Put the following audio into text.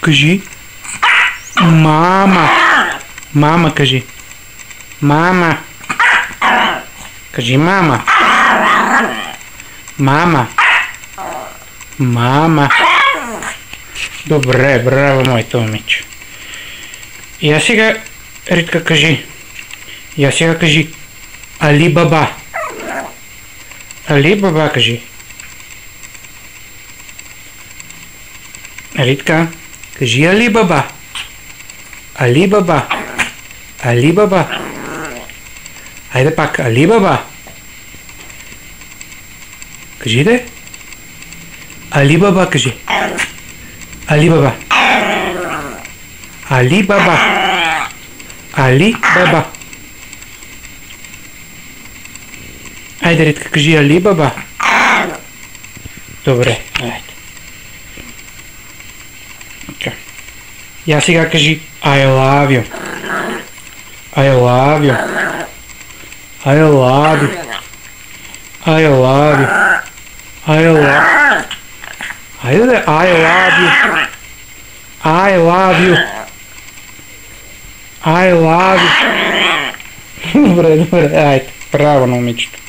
Кажи. Мама. Мама, кажи. Мама. Кажи мама. Мама. Мама. Добре, браво, моето момиче. Я сега, Ритка, кажи. Я сега кажи. Али Баба. Али Баба, кажи. Ритка, кажи Али Баба. Али Баба. Али Баба. Хайде пак, Али Баба. Кажи де. Али Баба, кажи. Али Баба. Али Баба. Али Баба. Айде, Ритка, кажи Али Баба. Добре, айде. Okay. Я сега кажи I love you. I love you. I love you. I love you. I love. Айде, I love you. I love you. I love you. Добре, добре, айде. Браво на момичето.